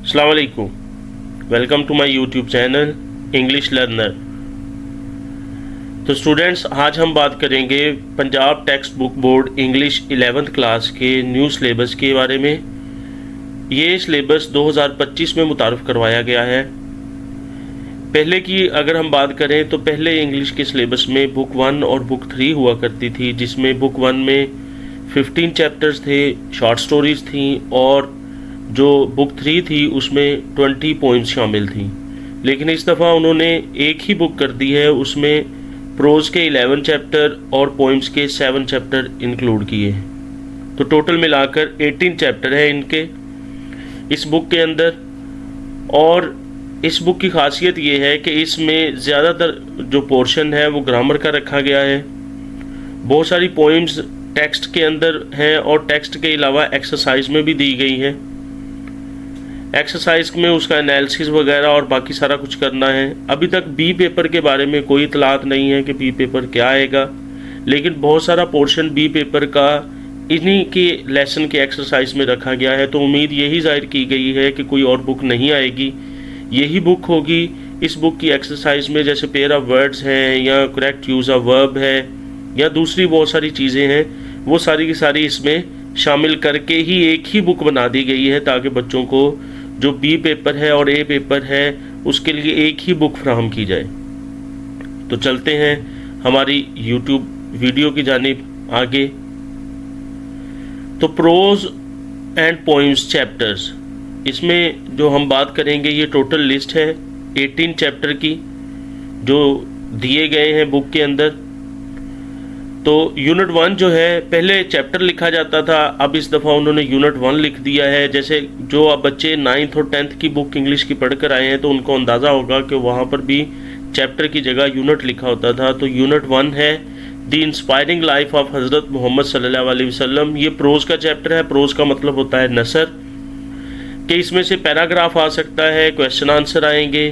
अस्सलाम वालेकुम, welcome to my YouTube channel English learner. तो स्टूडेंट्स, आज हम बात करेंगे Punjab text book board English 11th class के न्यू सिलेबस के बारे में। ये सिलेबस 2025 में मुतारफ़ करवाया गया है। पहले की अगर हम बात करें तो पहले इंग्लिश के सिलेबस में बुक 1 और बुक 3 हुआ करती थी, जिसमें बुक 1 में 15 चैप्टर्स थे, शॉर्ट स्टोरीज़ थी, और जो बुक 3 थी उसमें 20 पोइम्स शामिल थी। लेकिन इस दफ़ा उन्होंने एक ही बुक कर दी है, उसमें प्रोज़ के 11 चैप्टर और पोइम्स के 7 चैप्टर इंक्लूड किए। तो टोटल मिलाकर 18 चैप्टर है इनके इस बुक के अंदर। और इस बुक की खासियत ये है कि इसमें ज़्यादातर जो पोर्शन है वो ग्रामर का रखा गया है। बहुत सारी पोइम्स टेक्स्ट के अंदर हैं और टेक्स्ट के अलावा एक्सरसाइज में भी दी गई हैं। एक्सरसाइज में उसका एनालिसिस वगैरह और बाकी सारा कुछ करना है। अभी तक बी पेपर के बारे में कोई इतलात नहीं है कि बी पेपर क्या आएगा, लेकिन बहुत सारा पोर्शन बी पेपर का इन्हीं के लेसन के एक्सरसाइज में रखा गया है। तो उम्मीद यही जाहिर की गई है कि कोई और बुक नहीं आएगी, यही बुक होगी। इस बुक की एक्सरसाइज में जैसे पेयर ऑफ वर्ड्स हैं या करेक्ट यूज़ ऑफ वर्ब है या दूसरी बहुत सारी चीज़ें हैं, वो सारी की सारी इसमें शामिल करके ही एक ही बुक बना दी गई है, ताकि बच्चों को जो बी पेपर है और ए पेपर है उसके लिए एक ही बुक फ्राहम की जाए। तो चलते हैं हमारी यूट्यूब वीडियो की जानिब आगे। तो प्रोज एंड पोइम्स चैप्टर्स, इसमें जो हम बात करेंगे ये टोटल लिस्ट है 18 चैप्टर की जो दिए गए हैं बुक के अंदर। तो यूनिट 1 जो है, पहले चैप्टर लिखा जाता था, अब इस दफ़ा उन्होंने यूनिट 1 लिख दिया है। जैसे जो अब बच्चे 9th और 10th की बुक इंग्लिश की पढ़ कर आए हैं तो उनको अंदाज़ा होगा कि वहाँ पर भी चैप्टर की जगह यूनिट लिखा होता था। तो यूनिट 1 है द इंस्पायरिंग लाइफ ऑफ हज़रत मोहम्मद सल्लल्लाहु अलैहि वसल्लम। ये प्रोज़ का चैप्टर है। प्रोज़ का मतलब होता है नसर, कि इसमें से पैराग्राफ आ सकता है, क्वेश्चन आंसर आएंगे।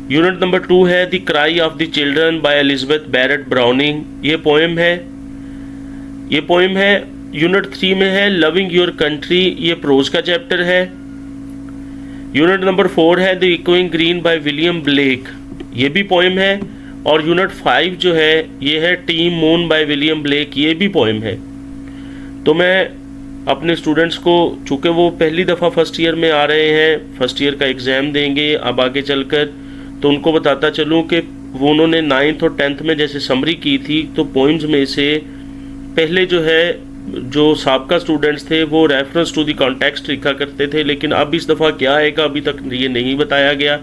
यूनिट नंबर 2 है the cry of the children by Elizabeth Barrett Browning. ये पोएम है। यूनिट 3 में है लविंग योर कंट्री, ये प्रोज का चैप्टर है। यूनिट नंबर 4 है the echoing green by William Blake, ये भी पोएम है। और यूनिट 5 जो है ये है team moon bye William Blake, ये भी पोएम है। तो मैं अपने स्टूडेंट्स को, चूँकि वो पहली दफ़ा फर्स्ट ईयर में आ रहे हैं, फर्स्ट ईयर का एग्ज़ाम देंगे अब आगे चलकर, तो उनको बताता चलूँ कि वो उन्होंने 9th और 10th में जैसे समरी की थी, तो पोइम्स में से पहले जो है जो साबका स्टूडेंट्स थे वो रेफरेंस टू द कॉन्टेक्स्ट लिखा करते थे, लेकिन अब इस दफ़ा क्या आएगा अभी तक ये नहीं बताया गया।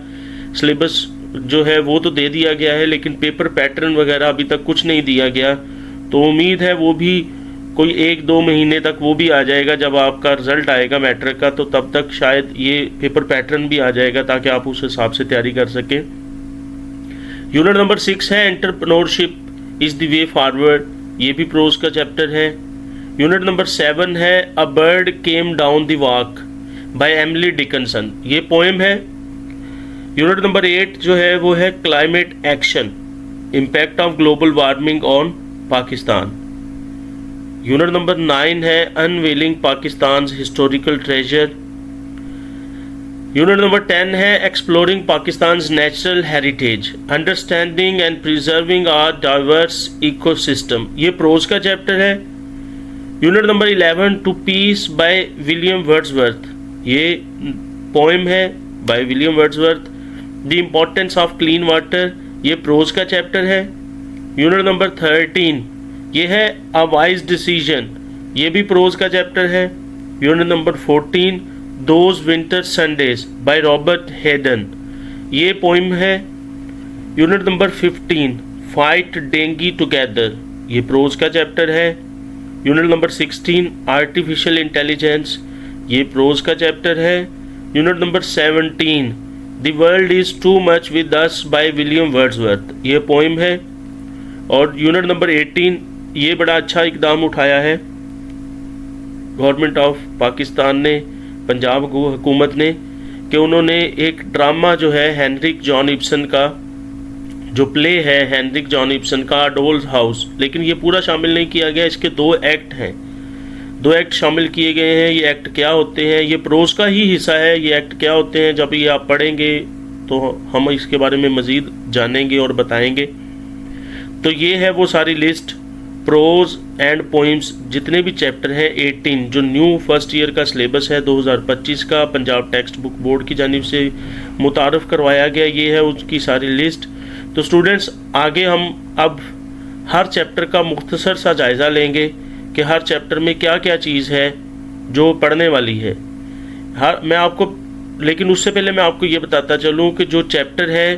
सिलेबस जो है वो तो दे दिया गया है, लेकिन पेपर पैटर्न वगैरह अभी तक कुछ नहीं दिया गया। तो उम्मीद है वो भी कोई 1-2 महीने तक वो भी आ जाएगा। जब आपका रिज़ल्ट आएगा मैट्रिक का, तो तब तक शायद ये पेपर पैटर्न भी आ जाएगा, ताकि आप उस हिसाब से तैयारी कर सकें। यूनिट नंबर 6 है entrepreneurship is the way forward, ये भी प्रोज का चैप्टर है। यूनिट नंबर 7 है a bird came down the walk by Emily Dickinson, ये पोएम है। यूनिट नंबर 8 जो है वो है climate action, impact of global warming on Pakistan. Unit number 9 है unveiling Pakistan historical treasure. Unit number 10 है exploring Pakistan natural heritage, understanding and preserving our diverse ecosystem, ये prose का चैप्टर है। Unit number 11 to peace by William Wordsworth, ये poem है bye William Wordsworth. The importance of clean water, ये prose का chapter है। Unit number 13 ये है अ वाइज डिसीजन, ये भी प्रोज का चैप्टर है। Unit number 14 those winter Sundays by Robert Hayden, ये पोइम है। Unit number 15 fight dinghy together, ये प्रोज का चैप्टर है। यूनिट नंबर 16 आर्टिफिशियल इंटेलिजेंस, ये प्रोज का चैप्टर है। Unit number 17 the world is too much with us bye William Wordsworth, ये poem है। और यूनिट नंबर 18 ये बड़ा अच्छा इकदाम उठाया है गवर्नमेंट ऑफ पाकिस्तान ने, पंजाब हुकूमत ने, कि उन्होंने एक ड्रामा जो है हेनरिक जॉन इब्सन का, जो प्ले है हेनरिक जॉन इब्सन का डोल्स हाउस, लेकिन ये पूरा शामिल नहीं किया गया, इसके 2 एक्ट हैं। दो एक्ट शामिल किए गए हैं। ये एक्ट क्या होते हैं, ये प्रोज का ही हिस्सा है। ये एक्ट क्या होते हैं, जब ये आप पढ़ेंगे तो हम इसके बारे में मज़ीद जानेंगे और बताएंगे। तो ये है वो सारी लिस्ट, प्रोज एंड पोइम्स जितने भी चैप्टर हैं 18, जो न्यू फर्स्ट ईयर का सिलेबस है 2025 का, पंजाब टेक्स्ट बुक बोर्ड की जानिब से मुतारफ़ करवाया गया, ये है उसकी सारी लिस्ट। तो स्टूडेंट्स, आगे हम अब हर चैप्टर का मुख्तसर सा जायज़ा लेंगे कि हर चैप्टर में क्या क्या चीज़ है जो पढ़ने वाली है। मैं आपको, लेकिन उससे पहले मैं आपको ये बताता चलूँ कि जो चैप्टर है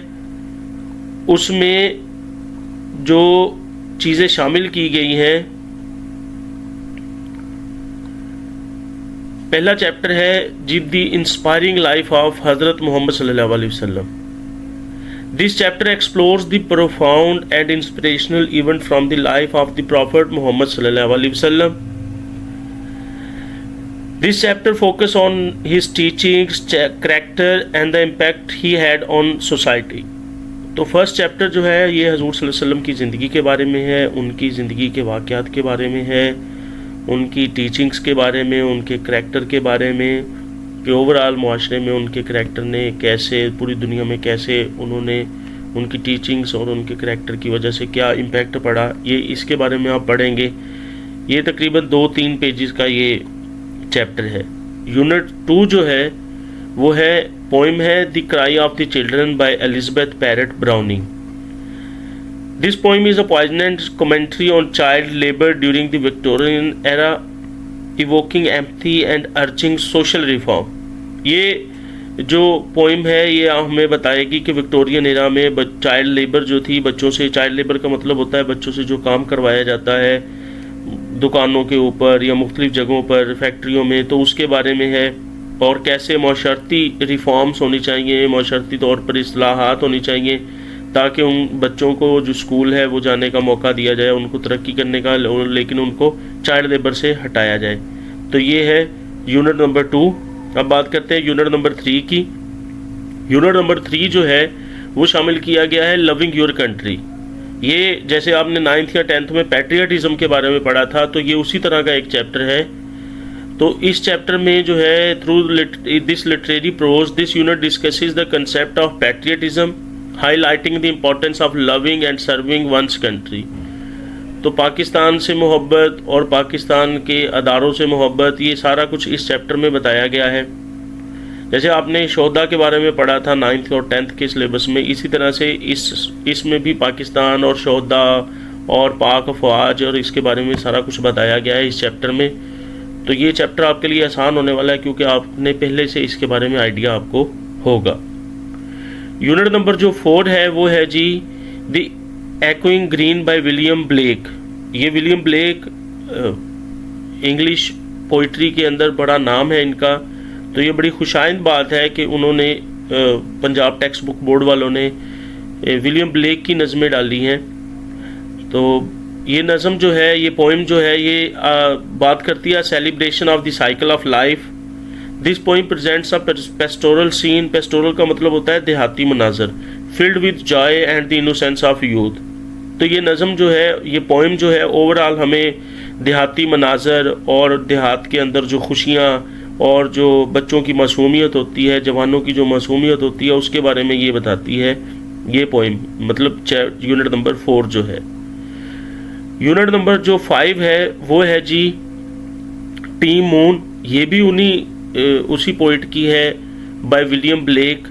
उसमें जो चीज़ें शामिल की गई हैं, पहला चैप्टर है जी द इंस्पायरिंग लाइफ ऑफ हज़रत मोहम्मद सल्लल्लाहु अलैहि वसल्लम। This chapter explores the profound and inspirational event from the life of the Prophet Muhammad sallallahu alaihi wasallam. This chapter focuses on his teachings, character and the impact he had on society. तो first chapter जो है ये हजूर सल्लल्लाहु अलैहि वसल्लम की ज़िंदगी के बारे में है, उनकी ज़िंदगी के वाक़यात के बारे में है, उनकी टीचिंग्स के बारे में, उनके करैक्टर के बारे में कि ओवरऑल माशरे में उनके करैक्टर ने कैसे, पूरी दुनिया में कैसे उन्होंने, उनकी टीचिंग्स और उनके करैक्टर की वजह से क्या इम्पैक्ट पड़ा, ये इसके बारे में आप पढ़ेंगे। ये तकरीबन 2-3 पेजेस का ये चैप्टर है। यूनिट 2 जो है वो है पोइम है the cry of the children by Elizabeth Barrett Browning. This poem is a poignant commentary on child labour during the Victorian era, evoking empathy and urging social reform. ये जो poem है ये हमें बताएगी कि विक्टोरियन एरा में child labour जो थी, बच्चों से, चाइल्ड लेबर का मतलब होता है बच्चों से जो काम करवाया जाता है दुकानों के ऊपर या मुख्तलिफ जगहों पर, फैक्ट्रियों में, तो उसके बारे में है। और कैसे माशरती रिफॉर्म्स होनी चाहिए, माशरती तौर पर इस्लाहात होनी चाहिए ताकि उन बच्चों को जो स्कूल है वो जाने का मौका दिया जाए, उनको तरक्की करने का, लेकिन उनको चाइल्ड लेबर से हटाया जाए। तो ये है यूनिट नंबर 2। अब बात करते हैं यूनिट नंबर 3 की। यूनिट नंबर 3 जो है वो शामिल किया गया है लविंग योर कंट्री। ये जैसे आपने 9th या 10th में पैट्रियटिज्म के बारे में पढ़ा था, तो ये उसी तरह का एक चैप्टर है। तो इस चैप्टर में जो है through this literary prose this unit discusses the concept of patriotism, highlighting the importance of loving and serving one's country. तो पाकिस्तान से मोहब्बत और पाकिस्तान के अदारों से मोहब्बत, ये सारा कुछ इस चैप्टर में बताया गया है। जैसे आपने शोहदा के बारे में पढ़ा था 9th और 10th के सिलेबस में, इसी तरह से इसमें भी पाकिस्तान और शोहदा और पाक अफवाज और इसके बारे में सारा कुछ बताया गया है इस चैप्टर में। तो ये चैप्टर आपके लिए आसान होने वाला है क्योंकि आपने पहले से इसके बारे में आइडिया आपको होगा। यूनिट नंबर जो 4 है वो है जी the echoing green by William Blake. ये विलियम ब्लेक इंग्लिश पोइट्री के अंदर बड़ा नाम है इनका। तो ये बड़ी खुशाइंद बात है कि उन्होंने पंजाब टेक्स्ट बुक बोर्ड वालों ने विलियम ब्लेक की नज़में डाली हैं। तो ये नज़म जो है, ये पोइम जो है, ये बात करती है celebration of the cycle of life. This poem presents a pastoral scene. Pastoral का मतलब होता है देहाती मनाजर, filled with joy and the innocence of youth. तो ये नज़म जो है, ये पोइम जो है, ओवरऑल हमें देहाती मनाजर और देहात के अंदर जो खुशियाँ और जो बच्चों की मासूमियत होती है, जवानों की जो मासूमियत होती है, उसके बारे में ये बताती है ये पोइम, मतलब यूनिट नंबर 4 जो है। यूनिट नंबर जो 5 है वो है जी टीम मून। ये भी उसी पोइट की है बाय विलियम ब्लेक।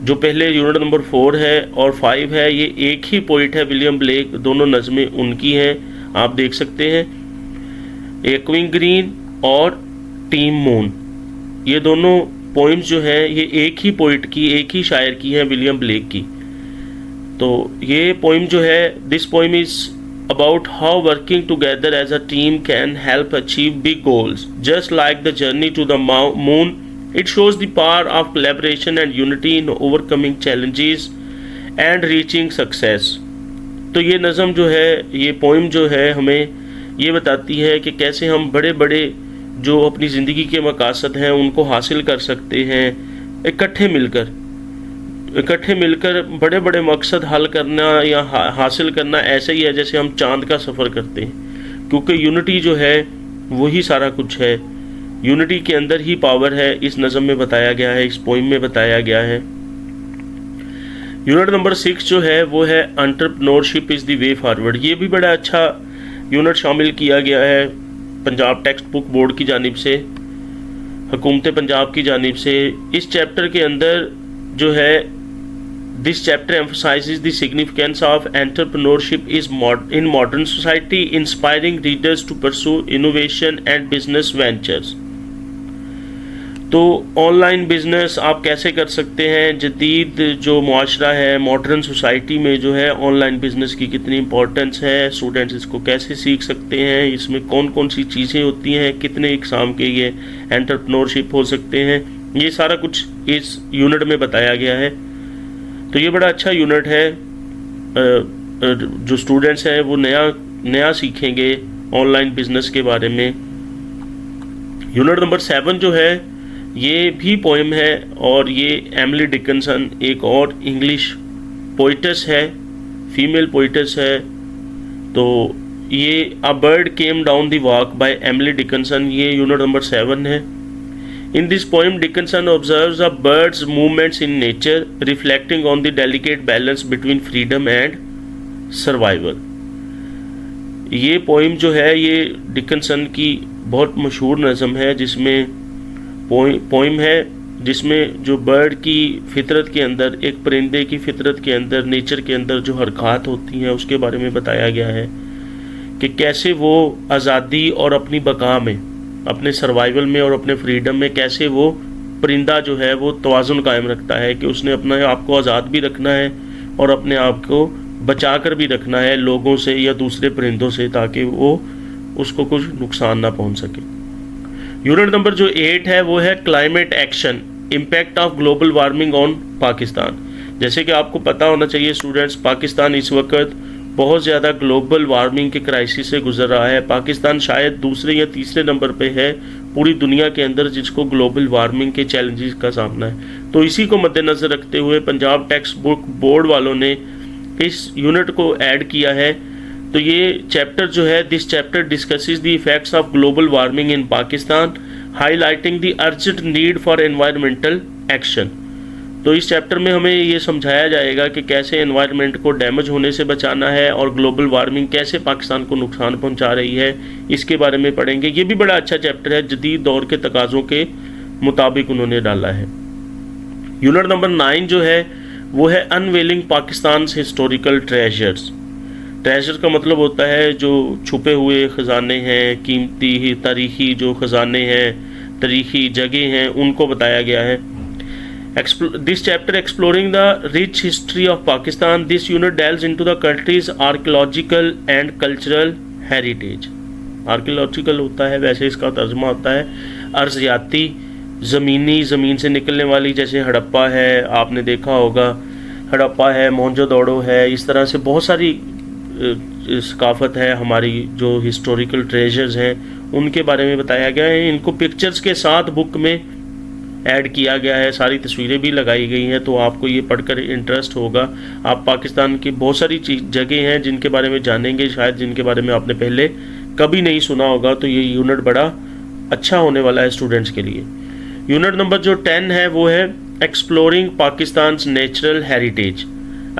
जो पहले यूनिट नंबर 4 है और 5 है, ये एक ही पोइट है विलियम ब्लेक, दोनों नज़में उनकी हैं, आप देख सकते हैं, एक्विंग ग्रीन और टीम मून। ये दोनों पोइम्स जो हैं ये एक ही पोइट की, एक ही शायर की हैं, विलियम ब्लेक की। तो ये पोइम जो है, this poem is about how working together as a team can help achieve big goals. Just like the journey to the moon, it shows the power of collaboration and unity in overcoming challenges and reaching success. तो ये नज़म जो है, ये poem जो है, हमें ये बताती है कि कैसे हम बड़े बड़े जो अपनी ज़िंदगी के मकासद हैं उनको हासिल कर सकते हैं इकट्ठे मिलकर बड़े बड़े मकसद हल करना या हासिल करना ऐसे ही है जैसे हम चांद का सफ़र करते हैं। क्योंकि यूनिटी जो है वही सारा कुछ है। यूनिटी के अंदर ही पावर है, इस नज़म में बताया गया है, इस पोइम में बताया गया है। यूनिट नंबर 6 जो है वो है entrepreneurship is the way forward. ये भी बड़ा अच्छा यूनिट शामिल किया गया है पंजाब टेक्स्ट बुक बोर्ड की जानिब से, हुकूमत पंजाब की जानिब से। इस चैप्टर के अंदर जो है, this chapter emphasises the significance of entrepreneurship in modern society, inspiring readers to pursue innovation and business ventures. तो ऑनलाइन बिजनेस आप कैसे कर सकते हैं, जदीद जो मुआशरा है, मॉडर्न सोसाइटी में जो है ऑनलाइन बिजनेस की कितनी इंपॉर्टेंस है, स्टूडेंट्स इसको कैसे सीख सकते हैं, इसमें कौन कौन सी चीज़ें होती हैं, कितने एग्ज़ाम के ये एंटरप्रेन्योरशिप हो सकते हैं, ये सारा कुछ इस यूनिट में बताया गया है। तो ये बड़ा अच्छा यूनिट है, जो स्टूडेंट्स हैं वो नया सीखेंगे ऑनलाइन बिजनेस के बारे में। यूनिट नंबर 7 जो है ये भी पोएम है, और ये एमिली डिकिंसन एक और इंग्लिश पोइटस है, फीमेल पोइटस है। तो ये अ bird came down the walk by Emily Dickinson, ये यूनिट नंबर 7 है। In this poem, Dickinson observes a bird's movements in nature, reflecting on the delicate balance between freedom and survival. ये poem जो है ये Dickinson की बहुत मशहूर नज़म है, जिसमें पोइम है जिसमें जो बर्ड की फितरत के अंदर, एक परिंदे की फितरत के अंदर, नेचर के अंदर जो हरकत होती हैं उसके बारे में बताया गया है कि कैसे वो आज़ादी और अपनी बका में, अपने सर्वाइवल में और अपने फ्रीडम में कैसे वो परिंदा जो है वो तवाज़ुन कायम रखता है कि उसने अपने आप को आज़ाद भी रखना है और अपने आप को बचा कर भी रखना है लोगों से या दूसरे परिंदों से, ताकि वो उसको कुछ नुकसान ना पहुंच सके। यूनिट नंबर जो 8 है वो है climate action, impact of global warming on Pakistan. जैसे कि आपको पता होना चाहिए स्टूडेंट्स, पाकिस्तान इस वक्त बहुत ज़्यादा ग्लोबल वार्मिंग के क्राइसिस से गुजर रहा है। पाकिस्तान शायद दूसरे या तीसरे नंबर पे है पूरी दुनिया के अंदर जिसको ग्लोबल वार्मिंग के चैलेंजेस का सामना है। तो इसी को मद्देनज़र रखते हुए पंजाब टेक्स्ट बुक बोर्ड वालों ने इस यूनिट को ऐड किया है। तो ये चैप्टर जो है, this chapter discusses the effects of global warming in Pakistan, highlighting the urgent need for environmental action. तो इस चैप्टर में हमें ये समझाया जाएगा कि कैसे एनवायरनमेंट को डैमेज होने से बचाना है और ग्लोबल वार्मिंग कैसे पाकिस्तान को नुकसान पहुंचा रही है, इसके बारे में पढ़ेंगे। ये भी बड़ा अच्छा चैप्टर है, जदीद दौर के तकाज़ों के मुताबिक उन्होंने डाला है। यूनिट नंबर 9 जो है वो है unveiling Pakistan historical treasures. Treasure का मतलब होता है जो छुपे हुए ख़जाने हैं, कीमती तारीख़ी जो ख़जाने हैं, तारीख़ी जगह हैं, उनको बताया गया है। This chapter exploring the rich history of Pakistan, this unit delves into the country's archaeological and cultural heritage. Archaeological होता है, वैसे इसका तर्जुमा होता है अर्ज़ियाती, ज़मीन से निकलने वाली, जैसे हड़प्पा है, आपने देखा होगा हड़प्पा है, मोहनजोदड़ो है, इस तरह से बहुत सारी सकाफ़त है हमारी, जो हिस्टोरिकल ट्रेजर्स हैं उनके बारे में बताया गया है। इनको पिक्चर्स के साथ बुक में ऐड किया गया है, सारी तस्वीरें भी लगाई गई हैं, तो आपको ये पढ़कर इंटरेस्ट होगा। आप पाकिस्तान की बहुत सारी जगह हैं जिनके बारे में जानेंगे, शायद जिनके बारे में आपने पहले कभी नहीं सुना होगा। तो ये यूनिट बड़ा अच्छा होने वाला है स्टूडेंट्स के लिए। यूनिट नंबर जो 10 है वो है exploring Pakistan natural heritage,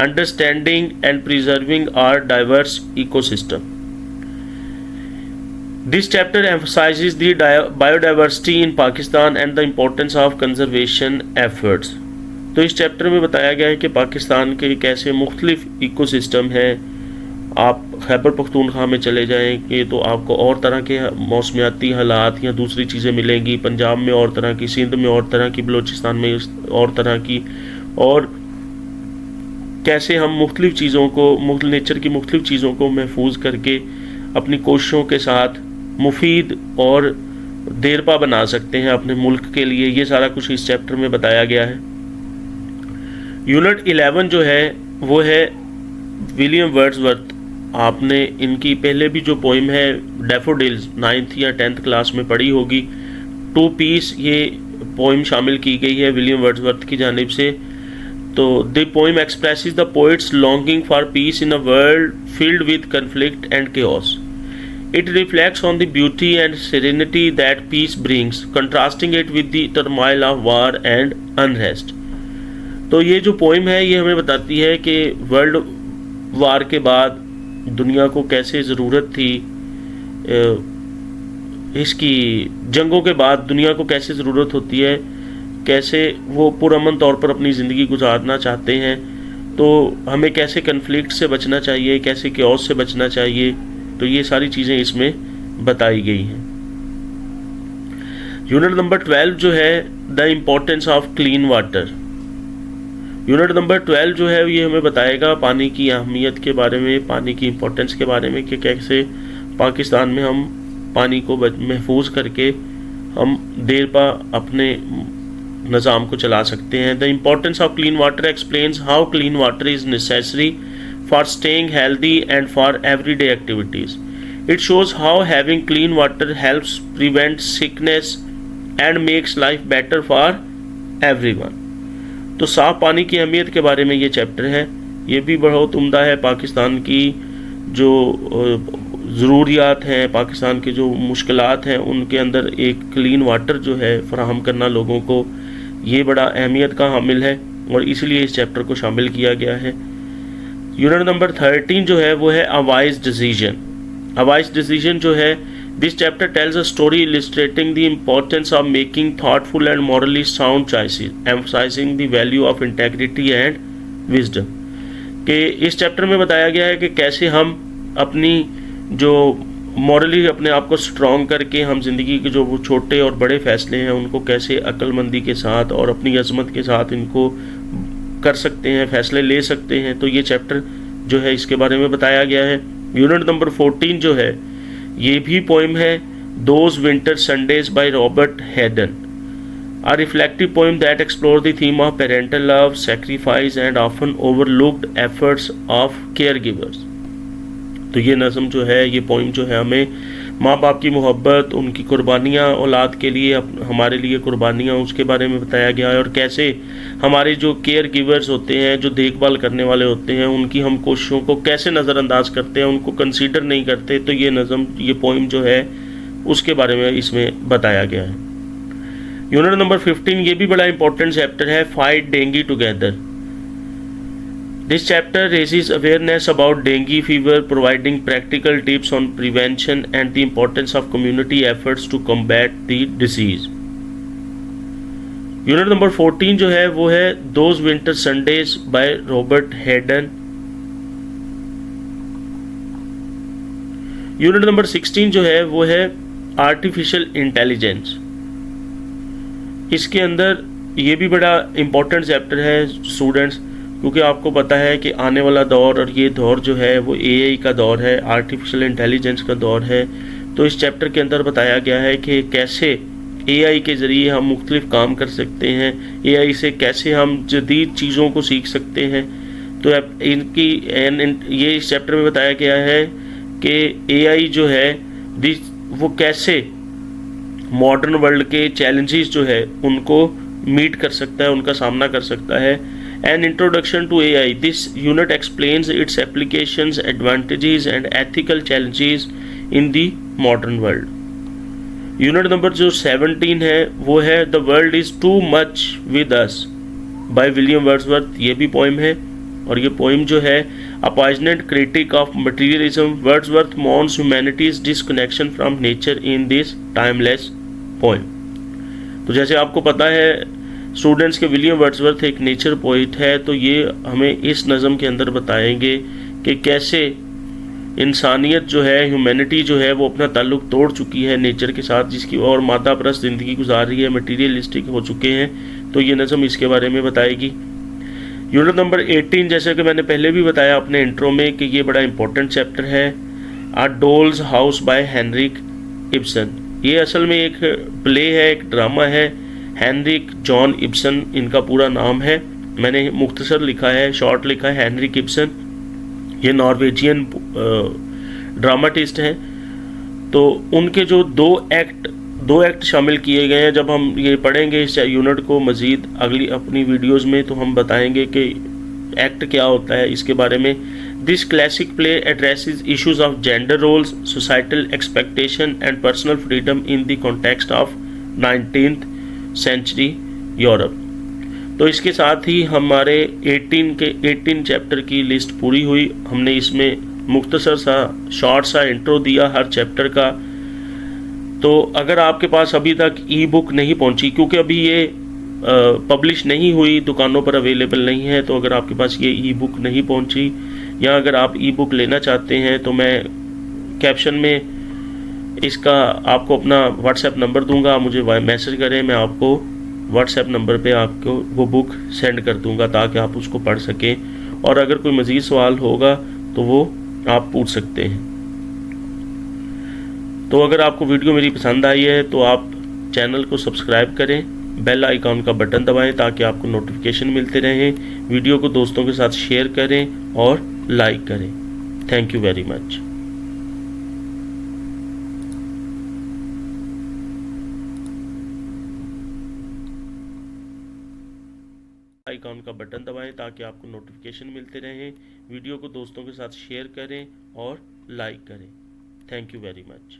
understanding and preserving our diverse ecosystem. This chapter emphasizes the biodiversity in Pakistan and the importance of conservation efforts. तो इस चैप्टर में बताया गया है कि पाकिस्तान के कैसे मुख्तलिफ इकोसिस्टम हैं। आप खैबर पख्तूनख्वा में चले जाएंगे तो आपको और तरह के मौसमियाती हालात या दूसरी चीज़ें मिलेंगी, पंजाब में और तरह की, सिंध में और तरह की, बलूचिस्तान में और तरह की, और कैसे हम मुख्तलिफ चीज़ों को, नेचर की मुख्तलिफ चीज़ों को महफूज करके अपनी कोशिशों के साथ मुफीद और देरपा बना सकते हैं अपने मुल्क के लिए। ये सारा कुछ इस चैप्टर में बताया गया है। यूनिट 11 जो है वो है विलियम वर्ड्सवर्थ। आपने इनकी पहले भी जो पोइम है डैफोडिल्स 9th या 10th क्लास में पढ़ी होगी। 2 पीस ये पोइम शामिल की गई है विलियम वर्ड्सवर्थ की जानिब से। तो the poem expresses the poets longing for piece in a world filled with conflict and chaos. It reflects on the beauty and serenity that peace brings, contrasting it with the turmoil of war and unrest. तो ये जो poem है ये हमें बताती है कि world war के बाद दुनिया को कैसे ज़रूरत थी, इसकी जंगों के बाद दुनिया को कैसे ज़रूरत होती है, कैसे वो पुरअमन तौर पर अपनी ज़िंदगी गुजारना चाहते हैं, तो हमें कैसे कन्फ्लिक्ट से बचना चाहिए, कैसे क्योस से बचना चाहिए, तो ये सारी चीज़ें इसमें बताई गई हैं। यूनिट नंबर 12 जो है the importance of clean water. Unit number 12 जो है ये हमें बताएगा पानी की अहमियत के बारे में, पानी की इम्पोर्टेंस के बारे में कि कैसे पाकिस्तान में हम पानी को महफूज करके हम देर पा अपने निज़ाम को चला सकते हैं। The importance of clean water explains how clean water is necessary for staying healthy and for everyday activities. It shows how having clean water helps prevent sickness and makes life better for everyone. तो साफ़ पानी की अहमियत के बारे में ये chapter है, ये भी बहुत उम्दा है। पाकिस्तान की जो ज़रूरियात हैं, पाकिस्तान की जो मुश्किलात हैं, उनके अंदर एक क्लीन वाटर जो है फराहम करना लोगों को, ये बड़ा अहमियत का हामिल है और इसलिए इस चैप्टर को शामिल किया गया है। यूनिट नंबर 13 जो है वो है a wise decision. A wise decision जो है, this chapter tells a story illustrating the importance of making thoughtful and morally sound choices, emphasising the value of integrity and wisdom. कि इस चैप्टर में बताया गया है कि कैसे हम अपनी जो मॉरली अपने आप को स्ट्रॉन्ग करके हम ज़िंदगी के जो वो छोटे और बड़े फ़ैसले हैं उनको कैसे अक्लमंदी के साथ और अपनी अज़मत के साथ इनको कर सकते हैं, फ़ैसले ले सकते हैं। तो ये चैप्टर जो है इसके बारे में बताया गया है। यूनिट नंबर 14 जो है ये भी पोइम है, those winter Sundays by Robert Hayden, a reflective poem that explore the theme of parental love, sacrifice and often overlooked efforts of care givers. तो ये नज़म जो है, ये पोइम जो है हमें माँ बाप की मोहब्बत, उनकी कुर्बानियाँ औलाद के लिए, हमारे लिए कुर्बानियाँ, उसके बारे में बताया गया है और कैसे हमारे जो केयर गिवर्स होते हैं, जो देखभाल करने वाले होते हैं, उनकी हम कोशिशों को कैसे नज़रअंदाज करते हैं, उनको कंसीडर नहीं करते। तो ये नज़म, ये पोइम जो है उसके बारे में इसमें बताया गया है। यूनिट नंबर 15 ये भी बड़ा इंपॉर्टेंट चैप्टर है, fight dengue together. This chapter raises awareness about dengue fever, providing practical tips on prevention and the importance of community efforts to combat the disease. Unit number 14 जो है वो है Those Winter Sundays by Robert Hayden. Unit number 16 जो है वो है artificial intelligence. इसके अंदर ये भी बड़ा इम्पोर्टेंट चैप्टर है स्टूडेंट्स, क्योंकि आपको पता है कि आने वाला दौर और ये दौर जो है वो एआई का दौर है, आर्टिफिशियल इंटेलिजेंस का दौर है। तो इस चैप्टर के अंदर बताया गया है कि कैसे एआई के ज़रिए हम मुख्तलिफ़ काम कर सकते हैं, एआई से कैसे हम जदीद चीज़ों को सीख सकते हैं। तो इनकी ये इस चैप्टर में बताया गया है कि एआई जो है वो कैसे मॉडर्न वर्ल्ड के चैलेंजेस जो है उनको मीट कर सकता है, उनका सामना कर सकता है। An introduction to AI. This unit explains its applications, advantages and ethical challenges in the modern world. Unit number जो 17 है वो है The World is Too Much With Us by William Wordsworth. ये भी पोइम है और ये पोइम जो है A passionate critic of materialism, Wordsworth mourns humanity's disconnection from nature in this timeless poem. तो जैसे आपको पता है स्टूडेंट्स के विलियम वर्ड्सवर्थ एक नेचर पोइट है, तो ये हमें इस नज़म के अंदर बताएंगे कि कैसे इंसानियत जो है, ह्यूमैनिटी जो है वो अपना ताल्लुक़ तोड़ चुकी है नेचर के साथ, जिसकी और मादा परस्त ज़िंदगी गुजार रही है, मटीरियलिस्टिक हो चुके हैं। तो ये नज़म इसके बारे में बताएगी। यूनिट नंबर 18 जैसे कि मैंने पहले भी बताया अपने इंट्रो में कि ये बड़ा इंपॉर्टेंट चैप्टर है, a doll's house by Henrik Ibsen. ये असल में एक प्ले है, एक ड्रामा है। हेनरिक जॉन इब्सन इनका पूरा नाम है, मैंने मुख्तसर लिखा है, शॉर्ट लिखा है हेनरिक इब्सन। ये नॉर्वेजियन ड्रामाटिस्ट हैं। तो उनके जो दो एक्ट शामिल किए गए हैं। जब हम ये पढ़ेंगे इस यूनिट को मज़ीद अगली अपनी वीडियोस में, तो हम बताएंगे कि एक्ट क्या होता है इसके बारे में। This classic play addresses issues of gender roles, societal expectation and personal freedom in the context of 19th century Europe. तो इसके साथ ही हमारे 18 चैप्टर की लिस्ट पूरी हुई। हमने इसमें मुख्तसर सा शॉर्ट सा इंट्रो दिया हर चैप्टर का। तो अगर आपके पास अभी तक ई बुक नहीं पहुंची, क्योंकि अभी ये पब्लिश नहीं हुई, दुकानों पर अवेलेबल नहीं है, तो अगर आपके पास ये ई बुक नहीं पहुंची या अगर आप ई बुक लेना चाहते हैं तो मैं कैप्शन में इसका आपको अपना व्हाट्सएप नंबर दूंगा, आप मुझे मैसेज करें, मैं आपको व्हाट्सएप नंबर पे आपको वो बुक सेंड कर दूंगा ताकि आप उसको पढ़ सकें। और अगर कोई मज़ीद सवाल होगा तो वो आप पूछ सकते हैं। तो अगर आपको वीडियो मेरी पसंद आई है तो आप चैनल को सब्सक्राइब करें, बेल आइकॉन का बटन दबाएं ताकि आपको नोटिफिकेशन मिलते रहें। वीडियो को दोस्तों के साथ शेयर करें और लाइक करें। Thank you very much. Icon का बटन दबाएं ताकि आपको नोटिफिकेशन मिलते रहें। वीडियो को दोस्तों के साथ शेयर करें और लाइक करें। Thank you very much.